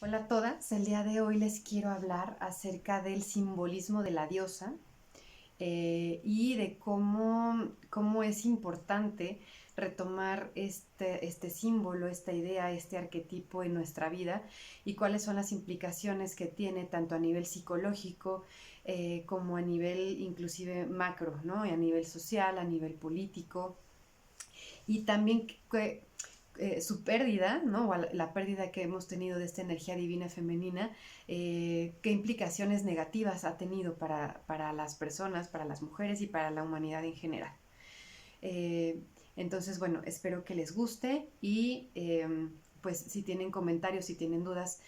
Hola a todas, el día de hoy les quiero hablar acerca del simbolismo de la diosa y de cómo es importante retomar este símbolo, esta idea, este arquetipo en nuestra vida y cuáles son las implicaciones que tiene tanto a nivel psicológico como a nivel inclusive macro, ¿no? A nivel social, a nivel político y también su pérdida, ¿no? O la pérdida que hemos tenido de esta energía divina femenina, qué implicaciones negativas ha tenido para las personas, para las mujeres y para la humanidad en general. Eh, entonces, bueno, espero que les guste y pues si tienen comentarios, si tienen dudas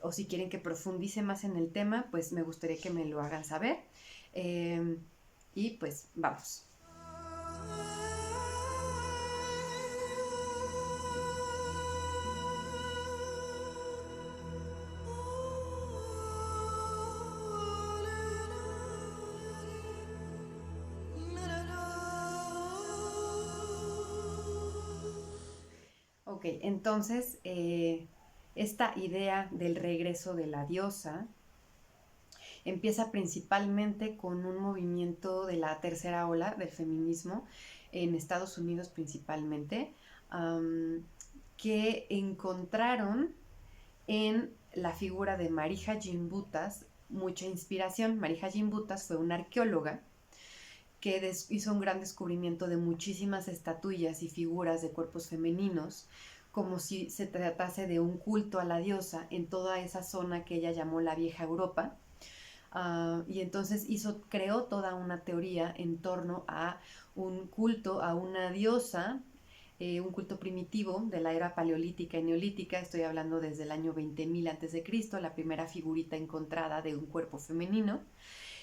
o si quieren que profundice más en el tema, pues me gustaría que me lo hagan saber. Eh, y pues vamos. Ok, entonces esta idea del regreso de la diosa empieza principalmente con un movimiento de la tercera ola del feminismo en Estados Unidos principalmente, que encontraron en la figura de Marija Gimbutas mucha inspiración. Marija Gimbutas fue una arqueóloga que hizo un gran descubrimiento de muchísimas estatuillas y figuras de cuerpos femeninos, como si se tratase de un culto a la diosa en toda esa zona que ella llamó la Vieja Europa. Y entonces creó toda una teoría en torno a un culto a una diosa, un culto primitivo de la era paleolítica y neolítica. Estoy hablando desde el año 20.000 a.C., la primera figurita encontrada de un cuerpo femenino.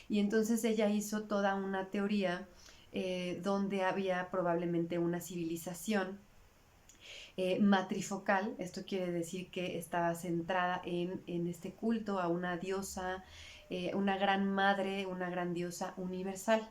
Y entonces ella hizo toda una teoría donde había probablemente una civilización matrifocal. Esto quiere decir que estaba centrada en este culto a una diosa, una gran madre, una gran diosa universal.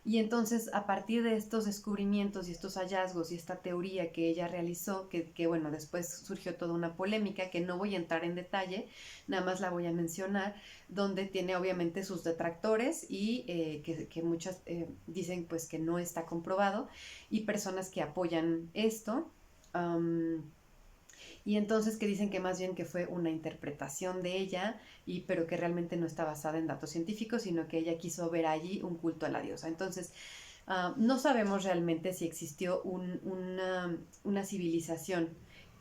Y entonces, a partir de estos descubrimientos y estos hallazgos y esta teoría que ella realizó, que bueno, después surgió toda una polémica que no voy a entrar en detalle, nada más la voy a mencionar, donde tiene obviamente sus detractores y que muchas dicen pues que no está comprobado, y personas que apoyan esto. Um, y entonces que dicen que más bien que fue una interpretación de ella, pero que realmente no está basada en datos científicos, sino que ella quiso ver allí un culto a la diosa. Entonces, no sabemos realmente si existió una civilización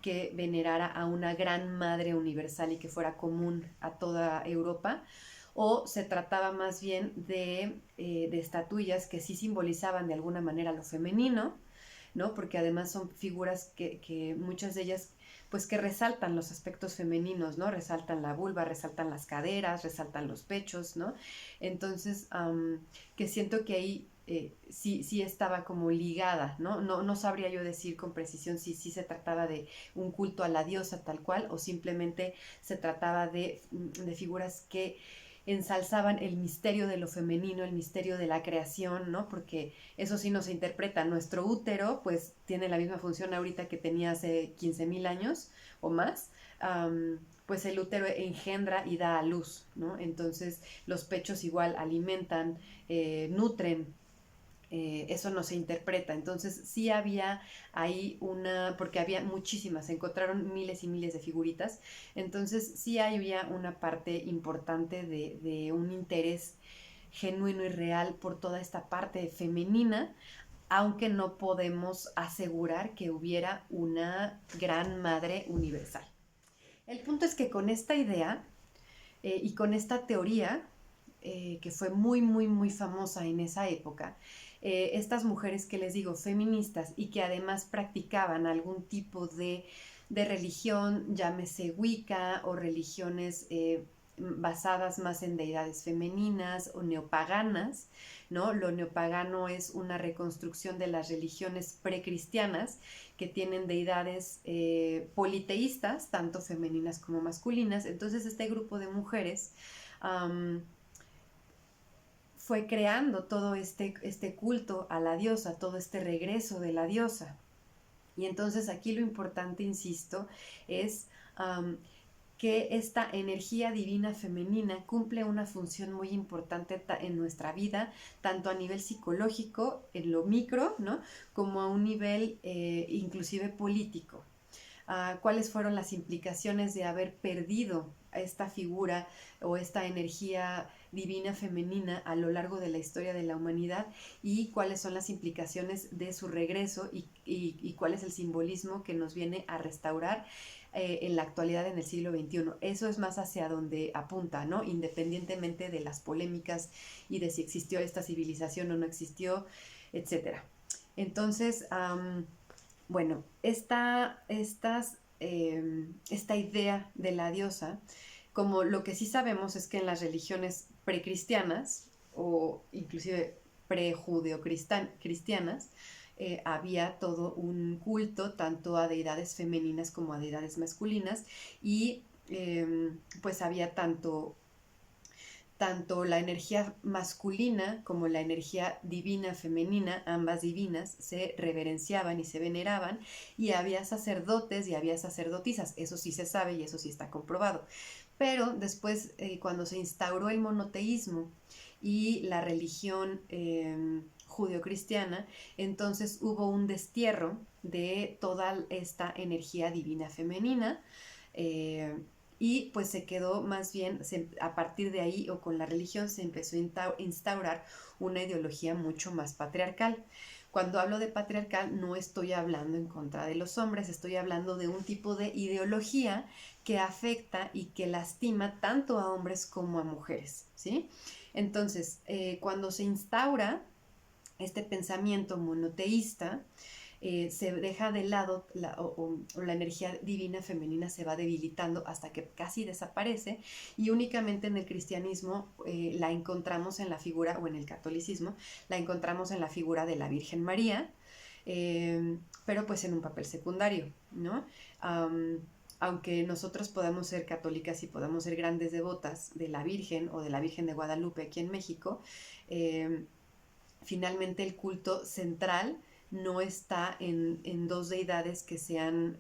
que venerara a una gran madre universal y que fuera común a toda Europa, o se trataba más bien de estatuillas que sí simbolizaban de alguna manera lo femenino, ¿no? Porque además son figuras que muchas de ellas pues que resaltan los aspectos femeninos, ¿no? Resaltan la vulva, resaltan las caderas, resaltan los pechos, ¿no? Entonces, que siento que ahí sí estaba como ligada, ¿no? No sabría yo decir con precisión si se trataba de un culto a la diosa tal cual o simplemente se trataba de figuras que ensalzaban el misterio de lo femenino, el misterio de la creación, ¿no? Porque eso sí nos interpreta. Nuestro útero, pues, tiene la misma función ahorita que tenía hace 15.000 años o más. Pues el útero engendra y da a luz, ¿no? Entonces los pechos igual alimentan, nutren, eso no se interpreta. Entonces sí había ahí porque había muchísimas, se encontraron miles y miles de figuritas, entonces sí había una parte importante de un interés genuino y real por toda esta parte femenina, aunque no podemos asegurar que hubiera una gran madre universal. El punto es que con esta idea y con esta teoría, que fue muy, muy, muy famosa en esa época, estas mujeres que les digo, feministas, y que además practicaban algún tipo de religión, llámese Wicca o religiones basadas más en deidades femeninas o neopaganas, ¿no? Lo neopagano es una reconstrucción de las religiones precristianas que tienen deidades politeístas, tanto femeninas como masculinas. Entonces este grupo de mujeres fue creando todo este culto a la diosa, todo este regreso de la diosa. Y entonces aquí lo importante, insisto, es que esta energía divina femenina cumple una función muy importante en nuestra vida, tanto a nivel psicológico, en lo micro, ¿no? Como a un nivel inclusive político. ¿Cuáles fueron las implicaciones de haber perdido esta figura o esta energía divina femenina a lo largo de la historia de la humanidad, y cuáles son las implicaciones de su regreso y cuál es el simbolismo que nos viene a restaurar en la actualidad, en el siglo XXI? Eso es más hacia donde apunta, ¿no? Independientemente de las polémicas y de si existió esta civilización o no existió, etcétera. Entonces, bueno, esta idea de la diosa, como lo que sí sabemos es que en las religiones precristianas o inclusive prejudeocristianas, había todo un culto tanto a deidades femeninas como a deidades masculinas, y pues había tanto la energía masculina como la energía divina femenina, ambas divinas, se reverenciaban y se veneraban, y había sacerdotes y había sacerdotisas, eso sí se sabe y eso sí está comprobado. Pero después, cuando se instauró el monoteísmo y la religión judeocristiana, entonces hubo un destierro de toda esta energía divina femenina, y pues se quedó más bien, a partir de ahí o con la religión se empezó a instaurar una ideología mucho más patriarcal. Cuando hablo de patriarcal no estoy hablando en contra de los hombres, estoy hablando de un tipo de ideología que afecta y que lastima tanto a hombres como a mujeres, ¿sí? Entonces, cuando se instaura este pensamiento monoteísta, se deja de lado la energía divina femenina se va debilitando hasta que casi desaparece, y únicamente en el cristianismo la encontramos en la figura, o en el catolicismo, la encontramos en la figura de la Virgen María, pero pues en un papel secundario, ¿no? Aunque nosotros podamos ser católicas y podamos ser grandes devotas de la Virgen o de la Virgen de Guadalupe aquí en México, finalmente el culto central no está en dos deidades que sean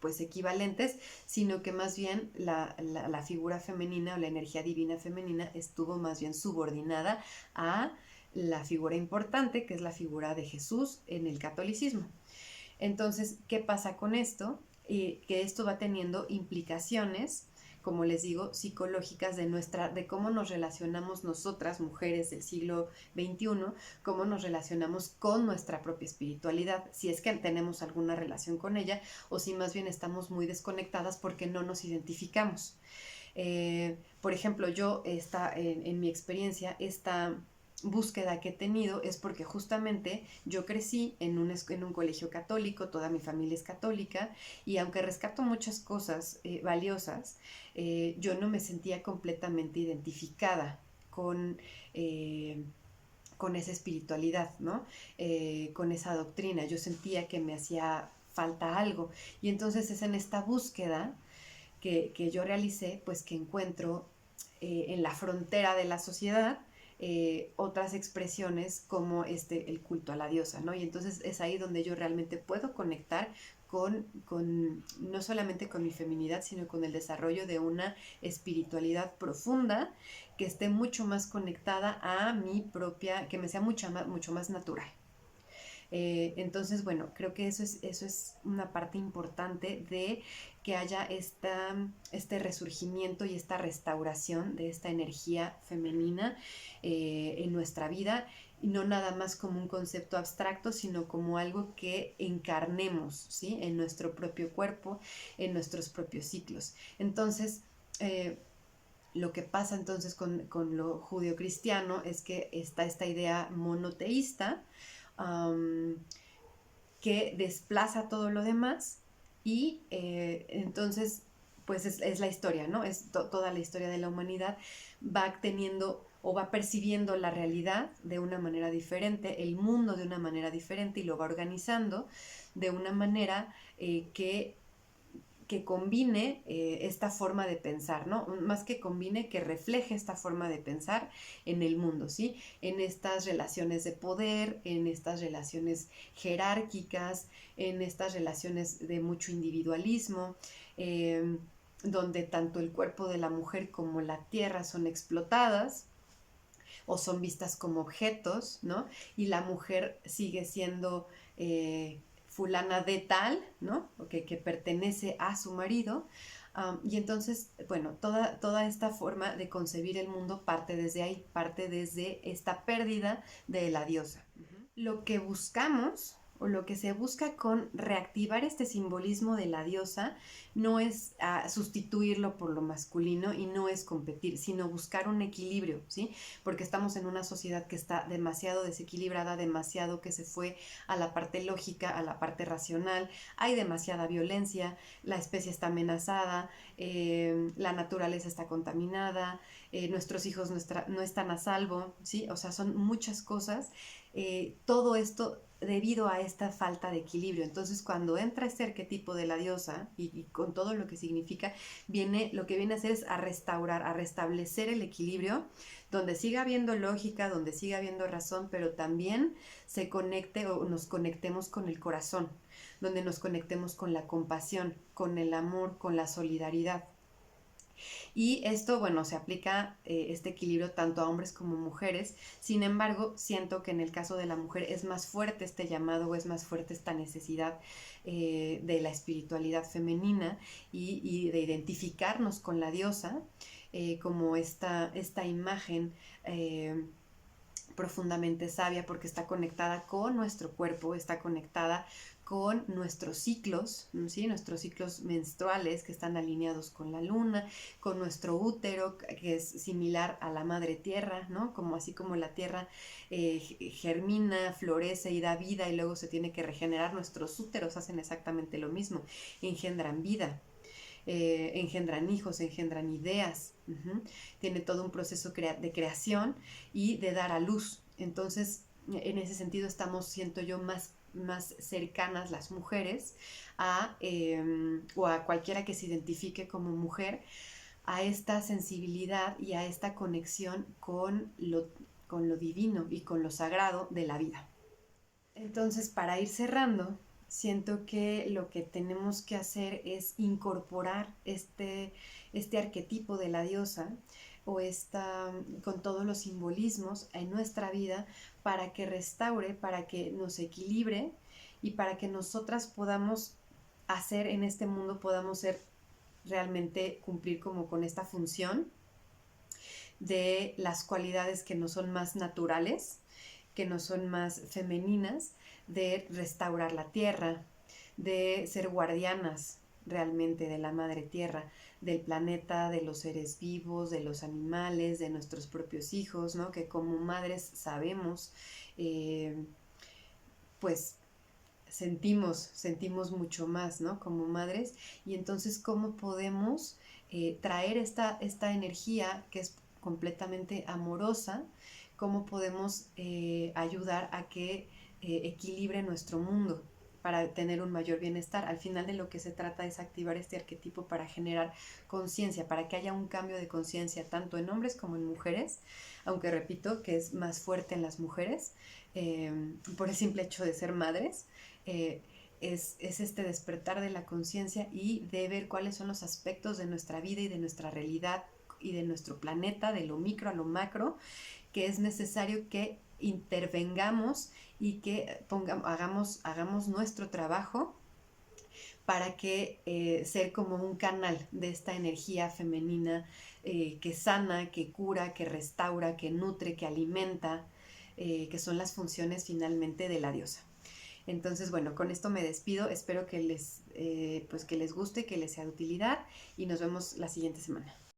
pues equivalentes, sino que más bien la figura femenina o la energía divina femenina estuvo más bien subordinada a la figura importante, que es la figura de Jesús en el catolicismo. Entonces, ¿qué pasa con esto? Que esto va teniendo implicaciones, como les digo, psicológicas de cómo nos relacionamos nosotras, mujeres del siglo XXI, cómo nos relacionamos con nuestra propia espiritualidad, si es que tenemos alguna relación con ella, o si más bien estamos muy desconectadas porque no nos identificamos. Por ejemplo, yo en mi experiencia, esta búsqueda que he tenido es porque justamente yo crecí en un colegio católico, toda mi familia es católica, y aunque rescato muchas cosas valiosas, yo no me sentía completamente identificada con esa espiritualidad, ¿no? Con esa doctrina. Yo sentía que me hacía falta algo, y entonces es en esta búsqueda que yo realicé, pues que encuentro en la frontera de la sociedad otras expresiones como el culto a la diosa, ¿no? Y entonces es ahí donde yo realmente puedo conectar no solamente con mi feminidad, sino con el desarrollo de una espiritualidad profunda que esté mucho más conectada a mi propia, que me sea mucho más natural. Entonces, bueno, creo que eso es una parte importante de que haya este resurgimiento y esta restauración de esta energía femenina en nuestra vida, y no nada más como un concepto abstracto, sino como algo que encarnemos, ¿sí? En nuestro propio cuerpo, en nuestros propios ciclos. Entonces, lo que pasa entonces con lo judeocristiano es que está esta idea monoteísta, que desplaza todo lo demás, y entonces pues es la historia, ¿no? Es toda la historia de la humanidad va teniendo o va percibiendo la realidad de una manera diferente, el mundo de una manera diferente, y lo va organizando de una manera que combine esta forma de pensar, ¿no? Más que combine, que refleje esta forma de pensar en el mundo, ¿sí? En estas relaciones de poder, en estas relaciones jerárquicas, en estas relaciones de mucho individualismo. donde tanto el cuerpo de la mujer como la tierra son explotadas o son vistas como objetos, ¿no? Y la mujer sigue siendo fulana de tal, ¿no? Que pertenece a su marido. Y entonces, bueno, toda esta forma de concebir el mundo parte desde ahí, parte desde esta pérdida de la diosa. Lo que buscamos o lo que se busca con reactivar este simbolismo de la diosa no es sustituirlo por lo masculino y no es competir, sino buscar un equilibrio, ¿sí? Porque estamos en una sociedad que está demasiado desequilibrada, demasiado que se fue a la parte lógica, a la parte racional, hay demasiada violencia, la especie está amenazada, la naturaleza está contaminada, nuestros hijos no están a salvo, ¿sí? O sea, son muchas cosas, todo esto debido a esta falta de equilibrio. Entonces, cuando entra este arquetipo de la diosa y con todo lo que significa, lo que viene a hacer es a restaurar, a restablecer el equilibrio, donde siga habiendo lógica, donde siga habiendo razón, pero también se conecte o nos conectemos con el corazón, donde nos conectemos con la compasión, con el amor, con la solidaridad. Y esto, bueno, se aplica este equilibrio tanto a hombres como mujeres. Sin embargo, siento que en el caso de la mujer es más fuerte este llamado o es más fuerte esta necesidad de la espiritualidad femenina y de identificarnos con la diosa como esta imagen profundamente sabia porque está conectada con nuestro cuerpo, está conectada con nuestros ciclos, ¿sí? Nuestros ciclos menstruales que están alineados con la luna, con nuestro útero que es similar a la madre tierra, ¿no? Como así como la tierra germina, florece y da vida y luego se tiene que regenerar, nuestros úteros hacen exactamente lo mismo, engendran vida. Engendran hijos, engendran ideas, tiene todo un proceso de creación y de dar a luz. Entonces, en ese sentido estamos, siento yo, más cercanas las mujeres o a cualquiera que se identifique como mujer, a esta sensibilidad y a esta conexión con lo divino y con lo sagrado de la vida. Entonces, para ir cerrando, siento que lo que tenemos que hacer es incorporar este arquetipo de la diosa o con todos los simbolismos en nuestra vida para que restaure, para que nos equilibre y para que nosotras podamos hacer en este mundo, podamos ser realmente cumplir como con esta función de las cualidades que no son más naturales, que no son más femeninas, de restaurar la tierra, de ser guardianas realmente de la madre tierra, del planeta, de los seres vivos, de los animales, de nuestros propios hijos, ¿no? Que como madres sabemos, pues sentimos mucho más, ¿no? Como madres, y entonces cómo podemos traer esta energía que es completamente amorosa, cómo podemos ayudar a que equilibre nuestro mundo para tener un mayor bienestar. Al final de lo que se trata es activar este arquetipo para generar conciencia, para que haya un cambio de conciencia tanto en hombres como en mujeres, aunque repito que es más fuerte en las mujeres por el simple hecho de ser madres. Es este despertar de la conciencia y de ver cuáles son los aspectos de nuestra vida y de nuestra realidad y de nuestro planeta, de lo micro a lo macro, que es necesario que intervengamos y que hagamos nuestro trabajo para que ser como un canal de esta energía femenina que sana, que cura, que restaura, que nutre, que alimenta, que son las funciones finalmente de la diosa. Entonces, bueno, con esto me despido. Espero que les guste, que les sea de utilidad y nos vemos la siguiente semana.